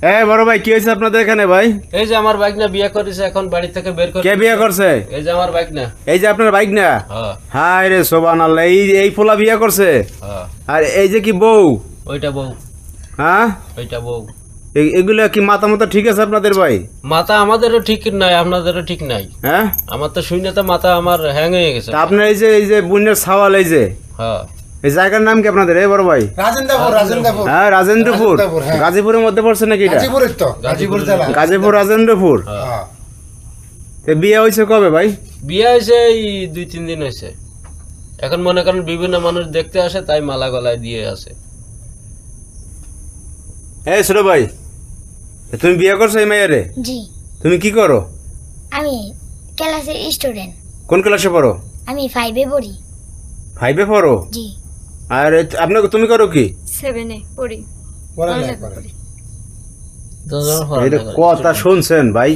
বড় ভাই কি হয়েছে আপনাদের এখানে ভাই? এই যে আমার বাইক না বিয়ে করেছে, এখন বাড়ি থেকে বের করে। কে বিয়ে করছে? এই যে আমার বাইক না। এই যে আপনার বাইক না? হ্যাঁ হায় রে সুবহানাল্লাহ, এই পোলা বিয়ে করছে? হ্যাঁ। আর এই যে কি বউ? ওইটা বউ। হ্যাঁ ওইটা বউ। এগুলা কি মাথা মাথা ঠিক আছে আপনাদের ভাই? মাথা আমাদেরও ঠিক নাই, আপনাদেরও ঠিক নাই। হ্যাঁ আমার তো শুনে তো মাথা আমার হ্যাং হয়ে গেছে। তা আপনার এই যে বুনের সাওয়াল এই যে হ্যাঁ। এই জায়গার নাম কি আপনাদের বড় ভাই? রাজেন্দ্রপুর। হ্যাঁ রাজেন্দ্রপুর। হ্যাঁ। গাজীপুরের মধ্যে পড়ছে নাকি এটা? গাজীপুরের তো, গাজীপুর জেলা। গাজীপুর রাজেন্দ্রপুর। হ্যাঁ। তো বিয়ে হয়েছে কবে ভাই? বিয়ে হয়েছে এই 2-3 দিন হয়েছে। এখন মনে করেন বিভিন্ন মানুষ দেখতে আসে, তাই মালা গলায় দিয়ে আসে। এই ছোট ভাই, তুমি বিয়ে করছো এই মেয়েরে? জি, তুমি কি করো? আমি ক্লাসের স্টুডেন্ট। কোন ক্লাসে পড়ো? আমি 5 এ পড়ি। 5 এ পড়ো? জি। আর তুমি করো কি? 7 এ পড়ি। পড়ালেখা করে। এটা কথা শুনছেন ভাই?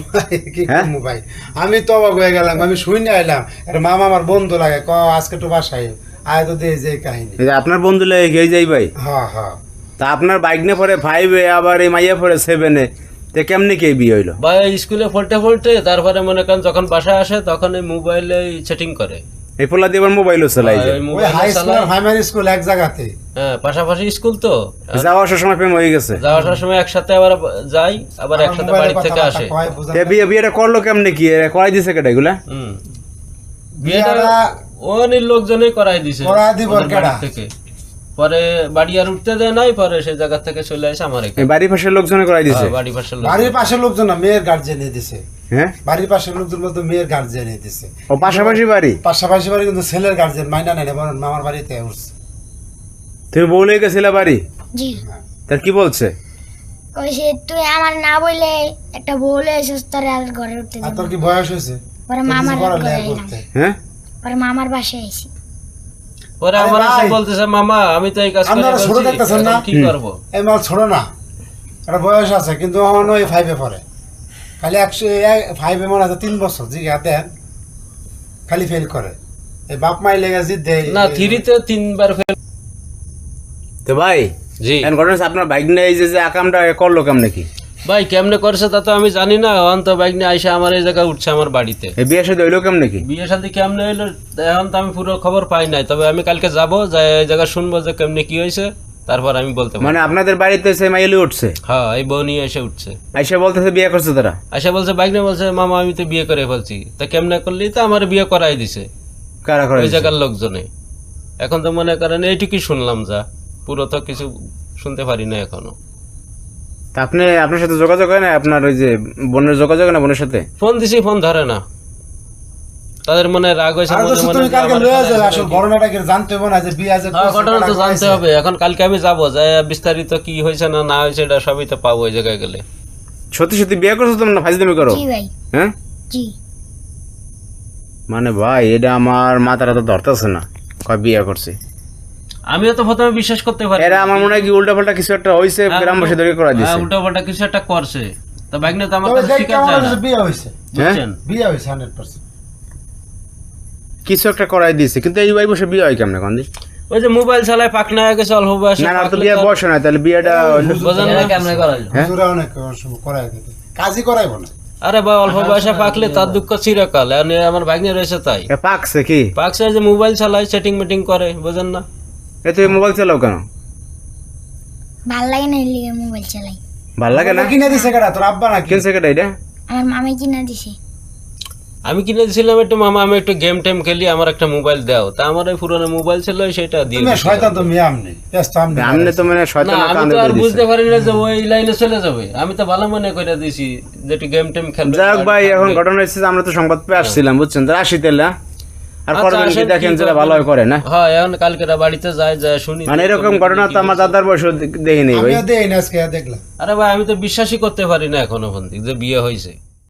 কি হ্যাঁ? করবো ভাই, আমি তো অবাক হয়ে গেলাম। আমি শুনে আইলাম, একটা মামা আমার বন্ধু লাগে, আজকে তো বাসায় আয় তো দিয়ে যে কাহিনী। এই যে আপনার বন্ধু লেগে যাই ভাই। হ্যাঁ হ্যাঁ। তা আপনার বাইক নিয়ে পড়ে 5 এ, আবার এই মাইয়া পড়ে 7 এ, তে কেমনি কে বিয়ে হইলো? বা স্কুলে ফলতে তারপরে মনে করেন যখন বাসায় আসে তখন এই মোবাইলে সেটিং করে। এই পোলা দিয়ে আবার মোবাইলও চালাই যায়। ওই ওই মোবাইলে হাই স্কুল চালায়। আর প্রাইমারি স্কুল এক জায়গাতে। হ্যাঁ, পাশাপাশি স্কুল তো। যাওয়া আসার সময় প্রেম হয়ে গেছে। যাওয়ার সময় একসাথে আবার যাই, আবার একসাথে বাড়ি থেকে আসে। তে বিয়েটা করলো কেমনে, কি করাই দিছে কেটা এগুলা? বিয়েটা অনেক লোকজনই করাই দিছে করাই দিব ওদের কেডা? বাড়ি থেকে। পরে বাড়ি আর উঠতে দেয় নাই, পরে সেই জায়গা থেকে চলে আসে আমার এখানে। এই বাড়ির পাশের লোকজনে করাই দিছে? হ্যাঁ, বাড়ির পাশের লোক। বাড়ির পাশের লোকজন না, মেয়ের গার্জেন দিছে। হ্যাঁ, বাড়ির পাশের লোকজন বলতে মেয়ের গার্জেন দিছে। ও পাশাপাশি বাড়ি? পাশাপাশি বাড়ি, কিন্তু ছেলের গার্জেন মাইনা নেই, বলেন মামার বাড়িতে উঠছে। তুমি বউ লেগে গেছিলা বাড়ি? জি। তার কি বলছে? কইছে তুই আমার না বললে একটা বলে এসেছিস, তোর আর ঘরে উঠতে আর দেব তোর না। কি বয়স হয়েছে? পরে তোর কিছু মামার করার ঘরে লেগে এলাম। করতে। হ্যাঁ, পরে মামার বাসায় আইছি। পরে আরে আমার এসে ভাই, বলতেছে, মামা আমি তো এই কাজ করে আপনারা ছোট বলছি, দেখতেছেন না? এখন কি করব? এই মাল ছোট না, একটা বয়স আছে, কিন্তু এখনো এই 5 এ পড়ে। খালি 5 এ মনে আছে 3 বছর জিগা দেন, খালি ফেল করে। এই বাপ মাই লেগে জিদ দেয় না, 3 তে 3 বার ফেল। তো ভাই জি এখন ঘটনা হচ্ছে আপনার বাইক নিয়ে এই যে আকামটা করলো কেমনে কি? ভাই, কেমনে করছে তা তো আমি জানি না। অন্ত বাইক নিয়ে আইসা আমার এই জায়গায় উঠছে আমার বাড়িতে। এই বিয়ে সাথে হইলো কেমনে কি? বিয়ে শাদী কেমনে হইলো এখন তো আমি পুরো খবর পাই নাই, তবে আমি কালকে যাবো, যাই এই জায়গা শুনবো যে কেমনে কি হয়েছে, তারপর আমি বলতে পারবো। মানে আপনাদের বাড়িতে সে মাইলি উঠছে, হ্যাঁ, এই বউ নিয়ে এসে উঠছে। আইসা বলতেছে বিয়ে করছে তারা? আইসা বলছে, বাইক নিয়ে বলছে, মামা আমি তো বিয়ে করে ফেলছি। তা কেমনে করলি? তো আমার বিয়ে করাই দিছে কারা করে? ওই জায়গার লোকজনে। এখন তো মনে করেন এইটুকুই শুনলাম, যা পুরো তো কিছু শুনতে পারি না এখনো। তা আপনি আপনার সাথে যোগাযোগ হয় না? আপনার ওই যে বোনের যোগাযোগ হয় না বোনের সাথে? ফোন দিছি, ফোন ধরে না। তাদের মনে রাগ হয়েছে, আর মনে দোস্ত মনে তুমি যে কালকে আমার লয়ে এখানে যাবে, আসবে আসল কি? ঘটনাটা কি জানতে হবে না, যে বিয়ে যে হ্যাঁ, ঘটনা তো জানতে হবে। এখন কালকে আমি যাবো, যাই বিস্তারিত কি হয়েছে না না হয়েছে এটা সবই তো পাবো ওই জায়গায় গেলে। সত্যি সত্যি বিয়ে করছো তোমরা না ফাইজলামি করো? জি ভাই। হ্যাঁ, জি। মানে ভাই এটা আমার মাথাটা তো ধরতেছে না, কয় বিয়ে করছে। আমিও তো প্রথমে বিশ্বাস করতে পারি। এরা আমার মনে হয় কি উল্টা পাল্টা কিছু একটা হয়েছে, গ্রামবাসী ধরে করা দিছে। উল্টা পাল্টা কিছু একটা করছে। তো বাইকনে তো আমার তবে কাছে দেখ স্বীকার কেমন যায় না, হয়েছে, বিয়ে হয়েছে। বুঝছেন? বিয়ে হয়েছে 100%। কিছু একটা করাই দিছে, কিন্তু এই ভাই বসে বিয়ে হয় কেমনে কন্দি? ওই যে মোবাইল চালায় পাকনা হয়ে গেছে অল্প বয়সে। না না, তো পাকলে বিয়ে তো- বয়স হয় না, তাহলে বিয়েটা বোঝেন না কেমনে করাইলো? হ্যাঁ? হুজুরা অনেক সময় করায় দিতে, কাজই করাইবো না। আরে ভাই, অল্প বয়সে পাকলে তার দুঃখ চিরকাল। এখন আমার ভাগ্নে রয়েছে তাই পাকছে কি? পাকছে যে মোবাইল চালায়, সেটিং মিটিং করে, বোঝেন না? এ তুই মোবাইল চালাও কেন? ভাল লাগে না, এর লিগে মোবাইল চালাই। ভাল লাগে না? কিনে দিছে কেডা, তোর আব্বা নাকি? কিনছে কেটা এটা? আমার মামাই কিনা দিছে। আমি কিনে দিয়েছিলাম একটু, মামা আমি একটু গেম টেম খেলি, আমার একটা মোবাইল দাও। তা আমার ওই পুরোনো মোবাইল ছিল, সেটা দিয়ে তুমি দিয়েছিলাম। শয়তান, তুমি আমনি ব্যস্ত আমনি। আমনে তো মানে না, শয়তানের আমি কান্দে তো আর দিয়ে বুঝতে দিছে। পারি না যে ওই লাইনে চলে যাবে। আমি তো ভালো মনে করে দিয়েছি যে একটু গেম টেম খেলবে। যাই হোক ভাই, এখন ঘটনা হচ্ছে যে আমরা তো সংবাদ পেয়ে আসছিলাম, বুঝছেন, তো আসি তাহলে। আর আচ্ছা, করবেন কি আসেন, দেখেন কি যেটা করবেন? ভালো হয় করে না। হ্যাঁ, এখন কালকে বাড়িতে যায় শুনি। মানে এরকম ঘটনা তো আমার দাদার বয়স দেখিনি ভাই। আমিও দেই না, আজকে দেখলাম। আরে ভাই, আমি তো বিশ্বাসই করতে পারি না এখনো পর্যন্ত যে বিয়ে হয়েছে।